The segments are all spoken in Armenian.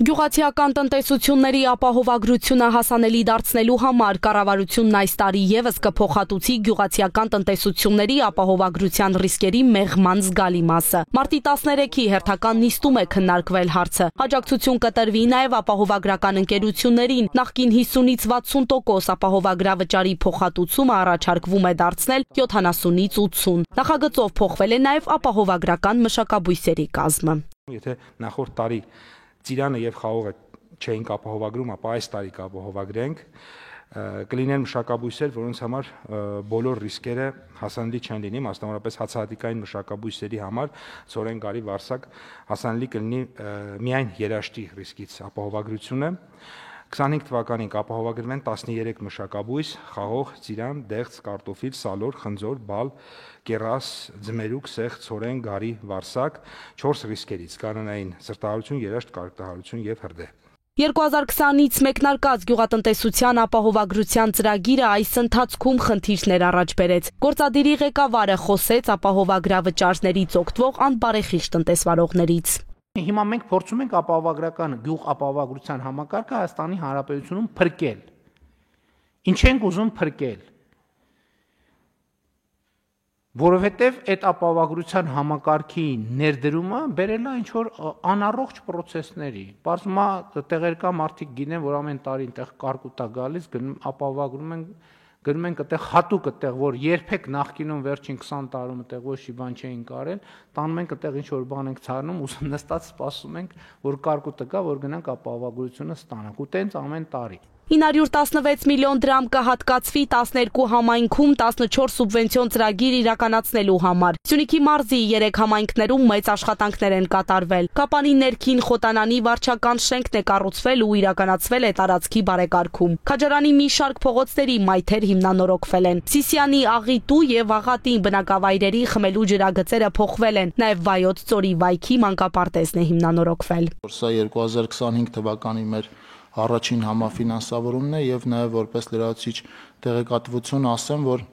Գյուղացիական տնտեսությունների ապահովագրությունը հասանելի դարձնելու համար կառավարությունն այս տարի ևս կփոխհատուցի գյուղացիական տնտեսությունների ապահովագրության ռիսկերի մեղման զգալի մասը։ Մարտի 13-ի հերթական նիստում է քննարկվել հարցը։ Աջակցություն կտրվի նաև ապահովագրական ընկերություններին։ Նախկին 50-ից 60% ապահովագրավճարի փոխհատուցումը առաջարկվում է դարձնել 70-ից 80։ Նախագծով փոխվել է նաև ապահովագրական մշակաբույսերի կազմը։ Եթե նախորդ տարի Ծիրանը եւ խաղողը չէինք ապահովագրում, ապա այս տարի կապահովագրենք, կլինեն մշակաբույսեր, որոնց համար բոլոր ռիսկերը հասանելի չեն լինի, մասնավորապես հացահատիկային մշակաբույսերի համար ցորեն գարի վարսակ հասանելի կլինի միայն երաշտի ռիսկից ապահովագրությունը։ 25 թվականին կապահովագրվեն 13 մշակաբույս՝ խաղող, ծիրան, դեղց, կարտոֆիլ, սալոր, խնձոր, բալ, կեռաս, ձմերուկ, սեղ, ցորեն, գարի, վարսակ, 4 ռիսկերից՝ կանոնային սրտահարություն, երաշտ, կարոտահարություն եւ հրդեհ։ 2020-ից մեկնարկած գյուղատնտեսության ապահովագրության ծրագիրը այս ընթացքում խնդիրներ առաջ բերեց։ Գործադիրի ղեկավարը խոսեց ապահովագրավճարներից օգտվող անբարեխիղճ տնտեսվարողներից։ Հիմա մենք փորձում ենք ապահովագրական գյուղ ապահովագրության համակարգը Հայաստանի Հանրապետությունում փրկել։ Ինչ ենք ուզում փրկել։ Որովհետև այդ ապահովագրության համակարգի ներդրումը բերել է ինչ-որ անառողջ պրոցեսների։ Պարզվում է տեղեր կա մարդիկ գինեն, որ ամեն տարի այնտեղ կարկուտ է գալիս, ապահովագրում են գնում ենք այդտեղ հատուկ այդտեղ, որ երբեք նախկինում վերջին 20 տարում այդտեղ ոչ մի բան չէին կարել, տանում ենք այդտեղ ինչ-որ բան ենք ցարնում, ու նստած սպասում ենք, որ կարկուտը գա, որ գնանք ապահովագրությունը ստանանք, ու տենց ամեն տարի։ 916 միլիոն դրամ կհատկացվի 12 համայնքում 14 սուբվենցիոն ծրագիր իրականացնելու համար։ Սյունիքի մարզի 3 համայնքներում մեծ աշխատանքներ են կատարվել։ Կապանի ներքին Խոտանանի վարչական շենքն է կառուցվել ու իրականացվել է տարածքի բարեկարգում։ Քաջարանի մի շարք փողոցների մայթեր հիմնանորոգվել են։ Սիսիանի, Աղիտու եւ Աղատին բնակավայրերի խմելու ջրագծերը փոխվել են։ Նաեւ Վայոց ծորի վայքի մանկապարտեզն է հիմնանորոգվել։ Սա 2025 թվականի մեր առաջին համաֆինանսավորումն է եւ նաեւ որպես լրացուցիչ տեղեկատվություն ասեմ, որ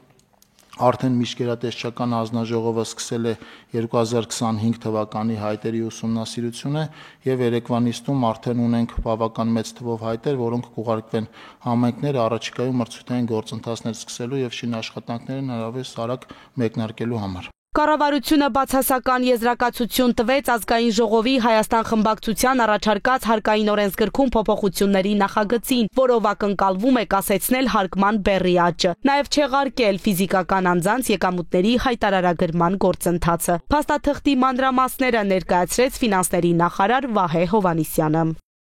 արդեն միջգերատեսչական հանձնաժողովը սկսել է 2025 թվականի հայտերի ուսումնասիրությունը եւ երեկվա նիստում արդեն ունենք բավական մեծ թվով հայտեր, որոնք կուղարկվեն համայնքները առաջիկայում մրցութային գործընթացներ սկսելու եւ շինաշխատանքներն հնարավորինս արագ մեկնարկելու համար։ Կառավարությունը բացասական եզրակացություն տվեց ազգային ժողովի Հայաստան խմբակցության առաջարկած հարկային օրենսգրքում փոփոխությունների նախագծին, որով ակնկալվում է կասեցնել հարկման բեռի աճը, նաև չեղարկել ֆիզիկական անձանց եկամուտների հայտարարագրման գործընթացը։ Փաստաթղթի մանրամասները ներկայացրեց ֆինանսների նախարար Վահե Հովհաննիսյանը։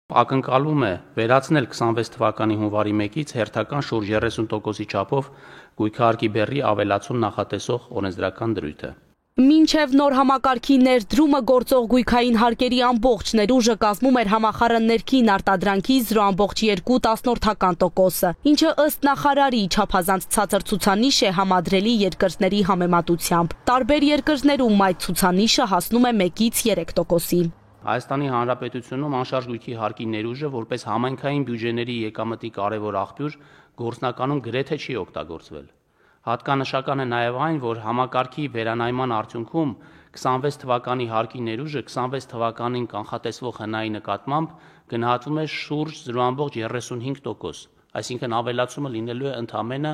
Ակնկալվում է վերացնել 26 թվականի հունվարի 1-ից հերթական շուրջ 30%-ի չափով գույքահարկի բեռի ավելացում նախատեսող օրենսդրական դրույթը։ Մինչև նոր համակարգի ներդրումը գործող գույքային հարկերի ամբողջ ներուժը կազմում էր համախառն ներքին արտադրանքի 0.2%, ինչը ըստ նախարարի չափազանց ցածր ցուցանիշ է համադրելի երկրների համեմատությամբ։ Տարբեր երկրներում այդ ցուցանիշը հասնում է 1-ից 3%-ի։ Հայաստանի Հանրապետությունում անշարժ գույքի հարկի ներուժը որպես համայնքային բյուջեների եկամտի կարևոր աղբյուր գործնականում գրեթե չի օգտագործվել։ Հատկանշական է նաև այն, որ համակարգի վերանայման արդյունքում 26 թվականի հարկի ներուժը 26 թվականին կանխատեսվող հնայի նկատմամբ գնահատվում է շուրջ 0.35%, այսինքն ավելացումը լինելու է ընդամենը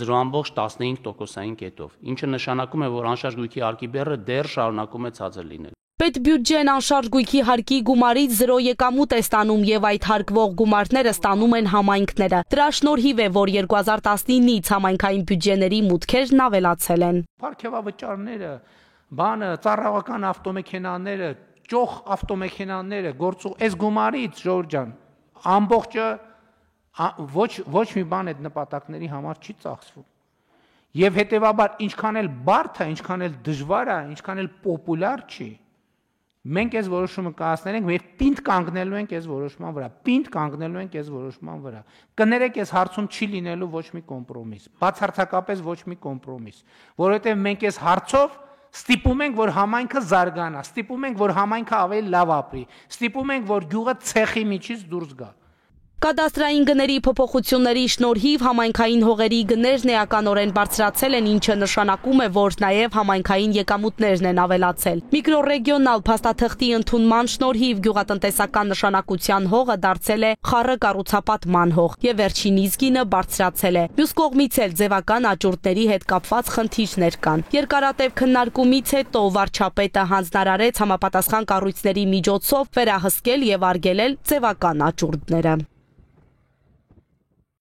0.15%-ային կետով, ինչը նշանակում է, որ անշարժ գույքի հարկի բեռը դեռ շարունակում է ցածր լինել։ Պետբյուջեն անշարժ գույքի հարկի գումարից 0 եկամուտ է ստանում եւ այդ հարկվող գումարները ստանում են համայնքները։ Դրա շնորհիվ է, որ 2019-ից համայնքային բյուջեների մուտքերն ավելացել են։ Պարքեվավճարները, ծառայական ավտոմեքենաները, ճոխ ավտոմեքենաները, այս գումարից Ժորժ ջան, ամբողջը ոչ մի բան այդ նպատակների համար չի ծախսվում։ Եվ հետեւաբար ինչքան էլ բարդ է, ինչքան էլ դժվար է, ինչքան էլ պոպուլյար չի։ Մենք այս որոշումը կայացնենք, մենք պինդ կանգնելու ենք այս որոշման վրա, Կներեք, այս հարցում չի լինելու ոչ մի կոմպրոմիս, բացարձակապես ոչ մի կոմպրոմիս, որովհետև մենք այս հարցով ստիպում ենք, որ համայնքը զարգանա, ստիպում ենք, որ համայնքը ավելի լավ ապրի, ստիպում ենք, որ գյուղը ցեխի միջից դուրս գա։ Կադաստրային գների փոփոխությունների շնորհիվ համայնքային հողերի գներն էականորեն բարձրացել են, ինչը նշանակում է, որ նաև համայնքային եկամուտներն են ավելացել։ Միկրոռեգիոնալ փաստաթղթի ընդունման շնորհիվ գյուղատնտեսական նշանակության հողը դարձել է խառը կառուցապատման հող եւ վերջինիս գինը բարձրացել է։ Մյուս կողմից էլ ձևական աճուրդների հետ կապված խնդիրներ կան։ Երկարատև քննարկումից հետո վարչապետը հանձնարարեց համապատասխան կառույցների միջոցով վերահսկել եւ արգելել ձևական աճուրդները։